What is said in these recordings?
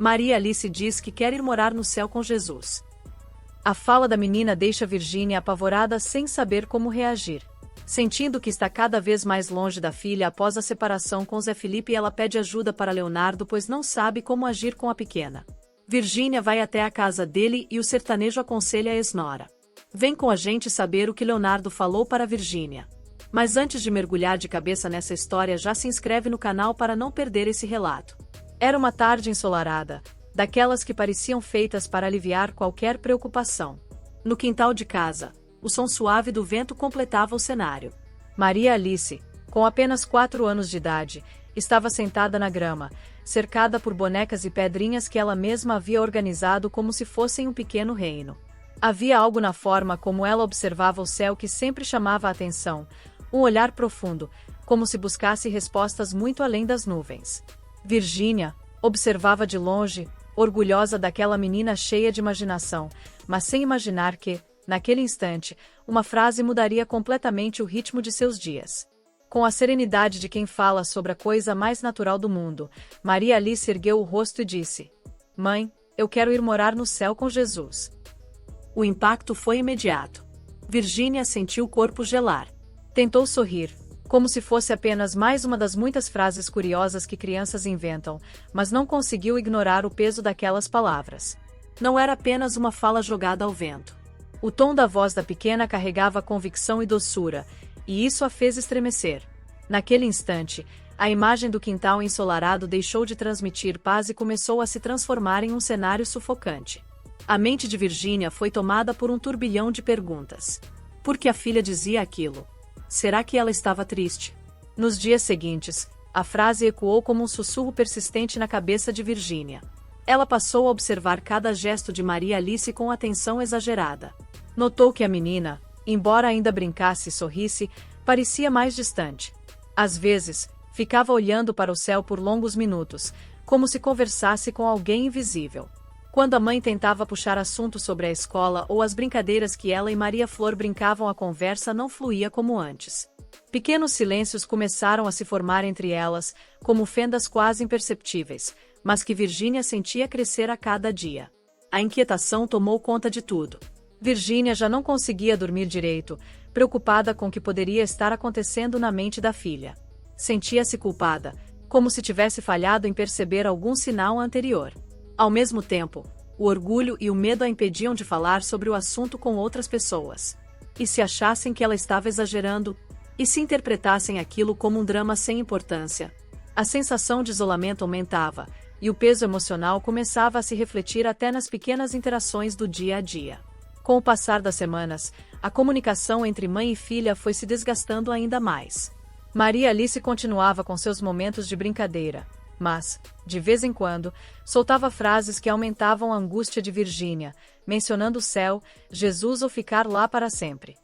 Maria Alice diz que quer ir morar no céu com Jesus. A fala da menina deixa Virgínia apavorada sem saber como reagir. Sentindo que está cada vez mais longe da filha após a separação com Zé Felipe, ela pede ajuda para Leonardo, pois não sabe como agir com a pequena. Virgínia vai até a casa dele e o sertanejo aconselha a ex-nora. Vem com a gente saber o que Leonardo falou para Virgínia. Mas antes de mergulhar de cabeça nessa história, já se inscreve no canal para não perder esse relato. Era uma tarde ensolarada, daquelas que pareciam feitas para aliviar qualquer preocupação. No quintal de casa, o som suave do vento completava o cenário. Maria Alice, com apenas 4 anos de idade, estava sentada na grama, cercada por bonecas e pedrinhas que ela mesma havia organizado como se fossem um pequeno reino. Havia algo na forma como ela observava o céu que sempre chamava a atenção, um olhar profundo, como se buscasse respostas muito além das nuvens. Virgínia observava de longe, orgulhosa daquela menina cheia de imaginação, mas sem imaginar que, naquele instante, uma frase mudaria completamente o ritmo de seus dias. Com a serenidade de quem fala sobre a coisa mais natural do mundo, Maria Alice ergueu o rosto e disse: "Mãe, eu quero ir morar no céu com Jesus." O impacto foi imediato. Virgínia sentiu o corpo gelar. Tentou sorrir, como se fosse apenas mais uma das muitas frases curiosas que crianças inventam, mas não conseguiu ignorar o peso daquelas palavras. Não era apenas uma fala jogada ao vento. O tom da voz da pequena carregava convicção e doçura, e isso a fez estremecer. Naquele instante, a imagem do quintal ensolarado deixou de transmitir paz e começou a se transformar em um cenário sufocante. A mente de Virgínia foi tomada por um turbilhão de perguntas. Por que a filha dizia aquilo? Será que ela estava triste? Nos dias seguintes, a frase ecoou como um sussurro persistente na cabeça de Virgínia. Ela passou a observar cada gesto de Maria Alice com atenção exagerada. Notou que a menina, embora ainda brincasse e sorrisse, parecia mais distante. Às vezes, ficava olhando para o céu por longos minutos, como se conversasse com alguém invisível. Quando a mãe tentava puxar assunto sobre a escola ou as brincadeiras que ela e Maria Flor brincavam, a conversa não fluía como antes. Pequenos silêncios começaram a se formar entre elas, como fendas quase imperceptíveis, mas que Virgínia sentia crescer a cada dia. A inquietação tomou conta de tudo. Virgínia já não conseguia dormir direito, preocupada com o que poderia estar acontecendo na mente da filha. Sentia-se culpada, como se tivesse falhado em perceber algum sinal anterior. Ao mesmo tempo, o orgulho e o medo a impediam de falar sobre o assunto com outras pessoas. E se achassem que ela estava exagerando? E se interpretassem aquilo como um drama sem importância? A sensação de isolamento aumentava, e o peso emocional começava a se refletir até nas pequenas interações do dia a dia. Com o passar das semanas, a comunicação entre mãe e filha foi se desgastando ainda mais. Maria Alice continuava com seus momentos de brincadeira, mas, de vez em quando, soltava frases que aumentavam a angústia de Virgínia, mencionando o céu, Jesus ou ficar lá para sempre.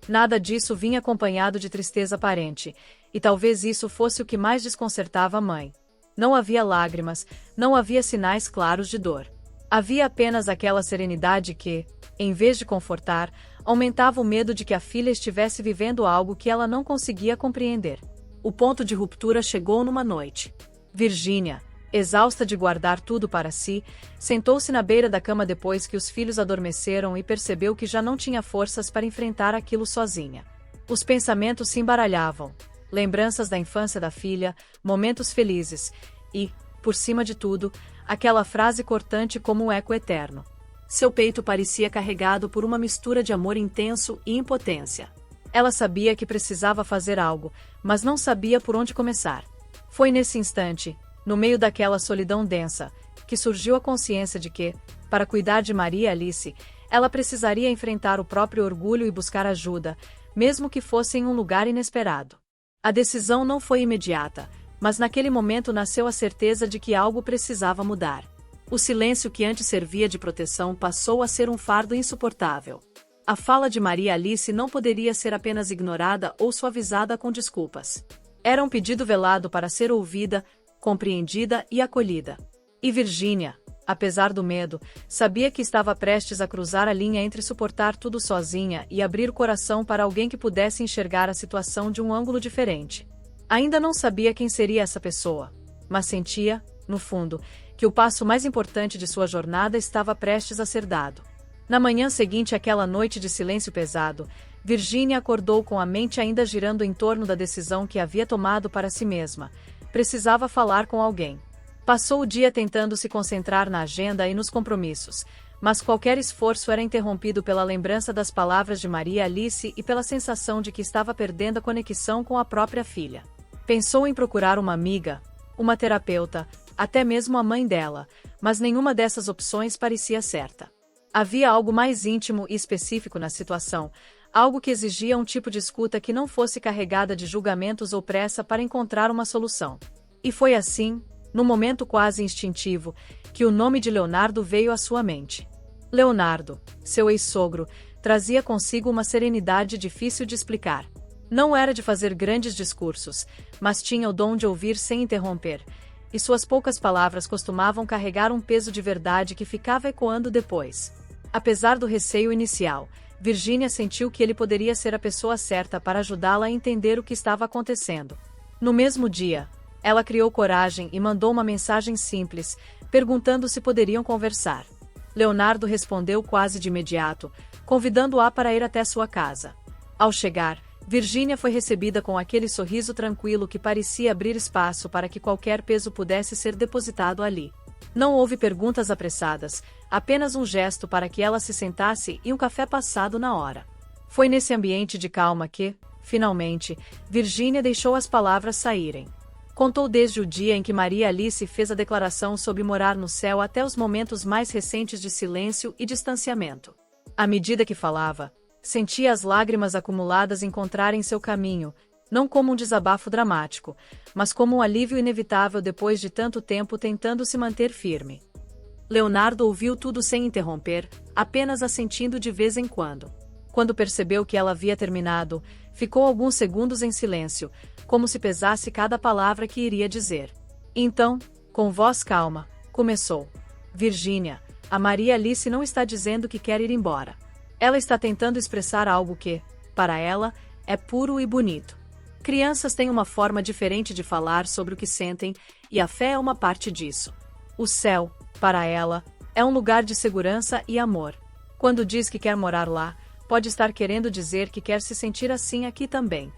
Nada disso vinha acompanhado de tristeza aparente, e talvez isso fosse o que mais desconcertava a mãe. Não havia lágrimas, não havia sinais claros de dor. Havia apenas aquela serenidade que, em vez de confortar, aumentava o medo de que a filha estivesse vivendo algo que ela não conseguia compreender. O ponto de ruptura chegou numa noite. Virgínia, exausta de guardar tudo para si, sentou-se na beira da cama depois que os filhos adormeceram e percebeu que já não tinha forças para enfrentar aquilo sozinha. Os pensamentos se embaralhavam, lembranças da infância da filha, momentos felizes e, por cima de tudo, aquela frase cortante como um eco eterno. Seu peito parecia carregado por uma mistura de amor intenso e impotência. Ela sabia que precisava fazer algo, mas não sabia por onde começar. Foi nesse instante, no meio daquela solidão densa, que surgiu a consciência de que, para cuidar de Maria Alice, ela precisaria enfrentar o próprio orgulho e buscar ajuda, mesmo que fosse em um lugar inesperado. A decisão não foi imediata, mas naquele momento nasceu a certeza de que algo precisava mudar. O silêncio que antes servia de proteção passou a ser um fardo insuportável. A fala de Maria Alice não poderia ser apenas ignorada ou suavizada com desculpas. Era um pedido velado para ser ouvida, compreendida e acolhida. E Virgínia, apesar do medo, sabia que estava prestes a cruzar a linha entre suportar tudo sozinha e abrir o coração para alguém que pudesse enxergar a situação de um ângulo diferente. Ainda não sabia quem seria essa pessoa, mas sentia, no fundo, que que o passo mais importante de sua jornada estava prestes a ser dado. Na manhã seguinte àquela noite de silêncio pesado, Virginia acordou com a mente ainda girando em torno da decisão que havia tomado para si mesma. Precisava falar com alguém. Passou o dia tentando se concentrar na agenda e nos compromissos, mas qualquer esforço era interrompido pela lembrança das palavras de Maria Alice e pela sensação de que estava perdendo a conexão com a própria filha. Pensou em procurar uma amiga, uma terapeuta, até mesmo a mãe dela, mas nenhuma dessas opções parecia certa. Havia algo mais íntimo e específico na situação, algo que exigia um tipo de escuta que não fosse carregada de julgamentos ou pressa para encontrar uma solução. E foi assim, num momento quase instintivo, que o nome de Leonardo veio à sua mente. Leonardo, seu ex-sogro, trazia consigo uma serenidade difícil de explicar. Não era de fazer grandes discursos, mas tinha o dom de ouvir sem interromper, e suas poucas palavras costumavam carregar um peso de verdade que ficava ecoando depois. Apesar do receio inicial, Virginia sentiu que ele poderia ser a pessoa certa para ajudá-la a entender o que estava acontecendo. No mesmo dia, ela criou coragem e mandou uma mensagem simples, perguntando se poderiam conversar. Leonardo respondeu quase de imediato, convidando-a para ir até sua casa. Ao chegar, Virginia foi recebida com aquele sorriso tranquilo que parecia abrir espaço para que qualquer peso pudesse ser depositado ali. Não houve perguntas apressadas, apenas um gesto para que ela se sentasse e um café passado na hora. Foi nesse ambiente de calma que, finalmente, Virginia deixou as palavras saírem. Contou desde o dia em que Maria Alice fez a declaração sobre morar no céu até os momentos mais recentes de silêncio e distanciamento. À medida que falava, sentia as lágrimas acumuladas encontrarem seu caminho, não como um desabafo dramático, mas como um alívio inevitável depois de tanto tempo tentando se manter firme. Leonardo ouviu tudo sem interromper, apenas assentindo de vez em quando. Quando percebeu que ela havia terminado, ficou alguns segundos em silêncio, como se pesasse cada palavra que iria dizer. Então, com voz calma, começou. Virginia, a Maria Alice não está dizendo que quer ir embora. Ela está tentando expressar algo que, para ela, é puro e bonito. Crianças têm uma forma diferente de falar sobre o que sentem, e a fé é uma parte disso. O céu, para ela, é um lugar de segurança e amor. Quando diz que quer morar lá, pode estar querendo dizer que quer se sentir assim aqui também.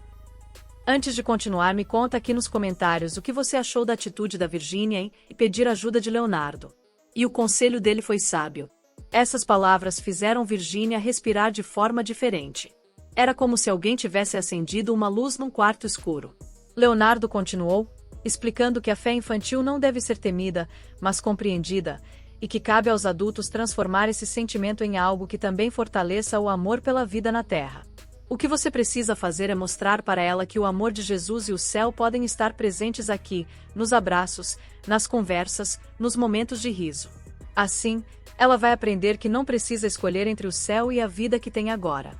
Antes de continuar, me conta aqui nos comentários o que você achou da atitude da Virginia e pedir ajuda de Leonardo. E o conselho dele foi sábio. Essas palavras fizeram Virginia respirar de forma diferente. Era como se alguém tivesse acendido uma luz num quarto escuro. Leonardo continuou, explicando que a fé infantil não deve ser temida, mas compreendida, e que cabe aos adultos transformar esse sentimento em algo que também fortaleça o amor pela vida na Terra. O que você precisa fazer é mostrar para ela que o amor de Jesus e o céu podem estar presentes aqui, nos abraços, nas conversas, nos momentos de riso. Assim, ela vai aprender que não precisa escolher entre o céu e a vida que tem agora.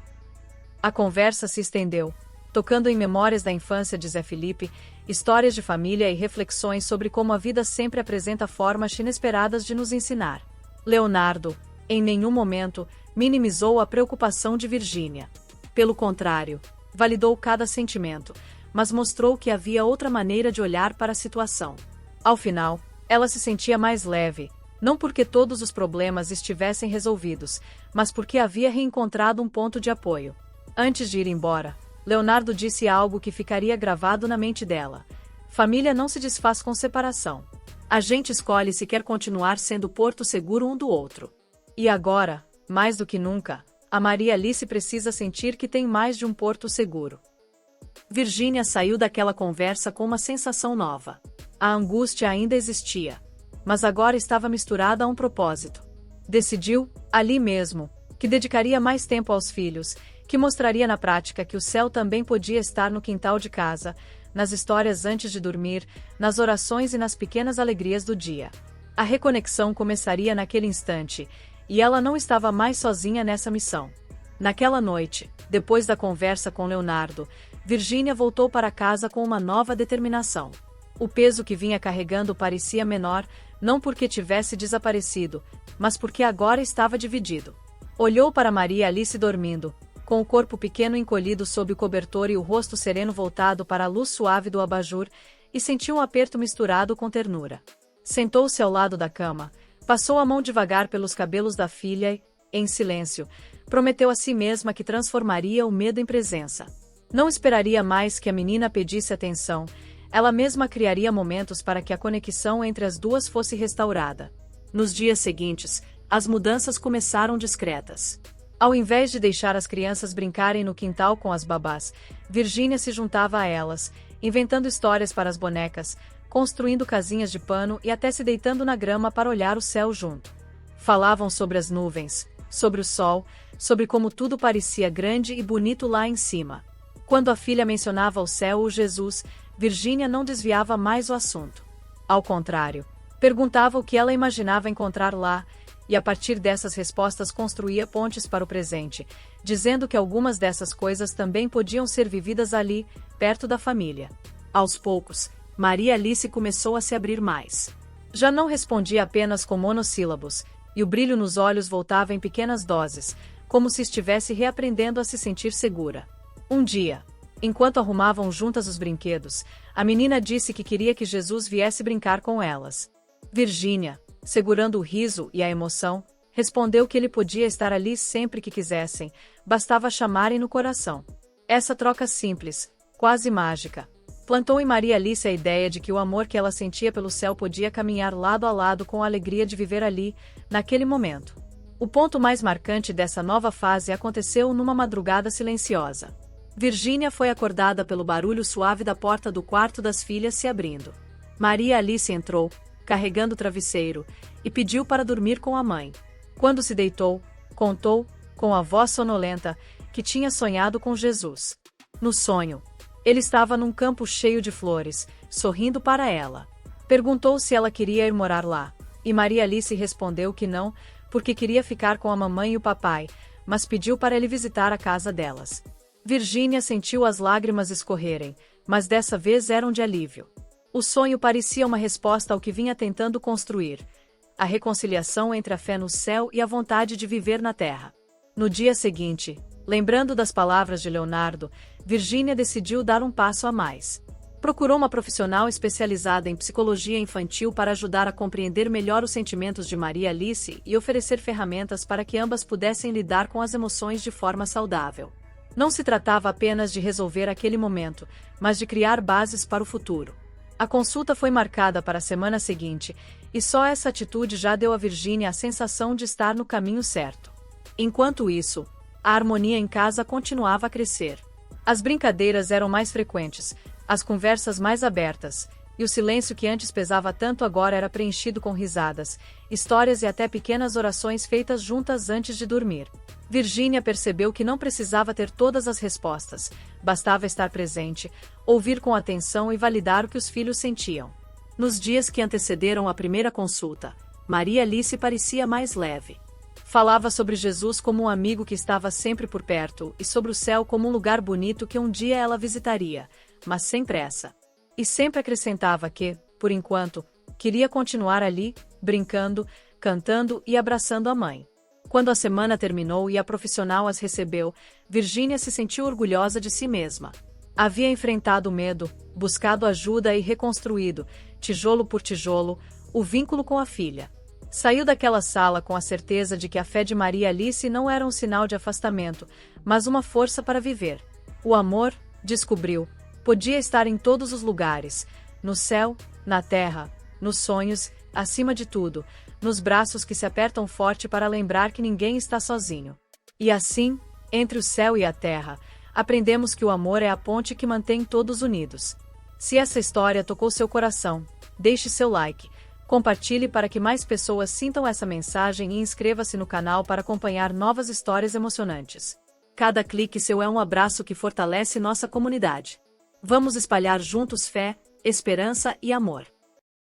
A conversa se estendeu, tocando em memórias da infância de Zé Felipe, histórias de família e reflexões sobre como a vida sempre apresenta formas inesperadas de nos ensinar. Leonardo, em nenhum momento, minimizou a preocupação de Virginia. Pelo contrário, validou cada sentimento, mas mostrou que havia outra maneira de olhar para a situação. Ao final, ela se sentia mais leve, não porque todos os problemas estivessem resolvidos, mas porque havia reencontrado um ponto de apoio. Antes de ir embora, Leonardo disse algo que ficaria gravado na mente dela. Família não se desfaz com separação. A gente escolhe se quer continuar sendo porto seguro um do outro. E agora, mais do que nunca, a Maria Alice precisa sentir que tem mais de um porto seguro. Virginia saiu daquela conversa com uma sensação nova. A angústia ainda existia, mas agora estava misturada a um propósito. Decidiu, ali mesmo, que dedicaria mais tempo aos filhos, que mostraria na prática que o céu também podia estar no quintal de casa, nas histórias antes de dormir, nas orações e nas pequenas alegrias do dia. A reconexão começaria naquele instante, e ela não estava mais sozinha nessa missão. Naquela noite, depois da conversa com Leonardo, Virginia voltou para casa com uma nova determinação. O peso que vinha carregando parecia menor, não porque tivesse desaparecido, mas porque agora estava dividido. Olhou para Maria Alice dormindo, com o corpo pequeno encolhido sob o cobertor e o rosto sereno voltado para a luz suave do abajur, e sentiu um aperto misturado com ternura. Sentou-se ao lado da cama, passou a mão devagar pelos cabelos da filha e, em silêncio, prometeu a si mesma que transformaria o medo em presença. Não esperaria mais que a menina pedisse atenção, ela mesma criaria momentos para que a conexão entre as duas fosse restaurada. Nos dias seguintes, as mudanças começaram discretas. Ao invés de deixar as crianças brincarem no quintal com as babás, Virgínia se juntava a elas, inventando histórias para as bonecas, construindo casinhas de pano e até se deitando na grama para olhar o céu junto. Falavam sobre as nuvens, sobre o sol, sobre como tudo parecia grande e bonito lá em cima. Quando a filha mencionava o céu ou Jesus, Virgínia não desviava mais o assunto. Ao contrário, perguntava o que ela imaginava encontrar lá, e a partir dessas respostas construía pontes para o presente, dizendo que algumas dessas coisas também podiam ser vividas ali, perto da família. Aos poucos, Maria Alice começou a se abrir mais. Já não respondia apenas com monossílabos, e o brilho nos olhos voltava em pequenas doses, como se estivesse reaprendendo a se sentir segura. Um dia, enquanto arrumavam juntas os brinquedos, a menina disse que queria que Jesus viesse brincar com elas. Virgínia, segurando o riso e a emoção, respondeu que ele podia estar ali sempre que quisessem, bastava chamarem no coração. Essa troca simples, quase mágica, plantou em Maria Alice a ideia de que o amor que ela sentia pelo céu podia caminhar lado a lado com a alegria de viver ali, naquele momento. O ponto mais marcante dessa nova fase aconteceu numa madrugada silenciosa. Virgínia foi acordada pelo barulho suave da porta do quarto das filhas se abrindo. Maria Alice entrou, carregando o travesseiro, e pediu para dormir com a mãe. Quando se deitou, contou, com a voz sonolenta, que tinha sonhado com Jesus. No sonho, ele estava num campo cheio de flores, sorrindo para ela. Perguntou se ela queria ir morar lá, e Maria Alice respondeu que não, porque queria ficar com a mamãe e o papai, mas pediu para ele visitar a casa delas. Virgínia sentiu as lágrimas escorrerem, mas dessa vez eram de alívio. O sonho parecia uma resposta ao que vinha tentando construir, a reconciliação entre a fé no céu e a vontade de viver na terra. No dia seguinte, lembrando das palavras de Leonardo, Virgínia decidiu dar um passo a mais. Procurou uma profissional especializada em psicologia infantil para ajudar a compreender melhor os sentimentos de Maria Alice e oferecer ferramentas para que ambas pudessem lidar com as emoções de forma saudável. Não se tratava apenas de resolver aquele momento, mas de criar bases para o futuro. A consulta foi marcada para a semana seguinte, e só essa atitude já deu a Virgínia a sensação de estar no caminho certo. Enquanto isso, a harmonia em casa continuava a crescer. As brincadeiras eram mais frequentes, as conversas mais abertas, e o silêncio que antes pesava tanto agora era preenchido com risadas, histórias e até pequenas orações feitas juntas antes de dormir. Virgínia percebeu que não precisava ter todas as respostas, bastava estar presente, ouvir com atenção e validar o que os filhos sentiam. Nos dias que antecederam a primeira consulta, Maria Alice parecia mais leve. Falava sobre Jesus como um amigo que estava sempre por perto e sobre o céu como um lugar bonito que um dia ela visitaria, mas sem pressa. E sempre acrescentava que, por enquanto, queria continuar ali, brincando, cantando e abraçando a mãe. Quando a semana terminou e a profissional as recebeu, Virgínia se sentiu orgulhosa de si mesma. Havia enfrentado o medo, buscado ajuda e reconstruído, tijolo por tijolo, o vínculo com a filha. Saiu daquela sala com a certeza de que a fé de Maria Alice não era um sinal de afastamento, mas uma força para viver. O amor, descobriu, podia estar em todos os lugares, no céu, na terra, nos sonhos, acima de tudo, nos braços que se apertam forte para lembrar que ninguém está sozinho. E assim, entre o céu e a terra, aprendemos que o amor é a ponte que mantém todos unidos. Se essa história tocou seu coração, deixe seu like, compartilhe para que mais pessoas sintam essa mensagem e inscreva-se no canal para acompanhar novas histórias emocionantes. Cada clique seu é um abraço que fortalece nossa comunidade. Vamos espalhar juntos fé, esperança e amor.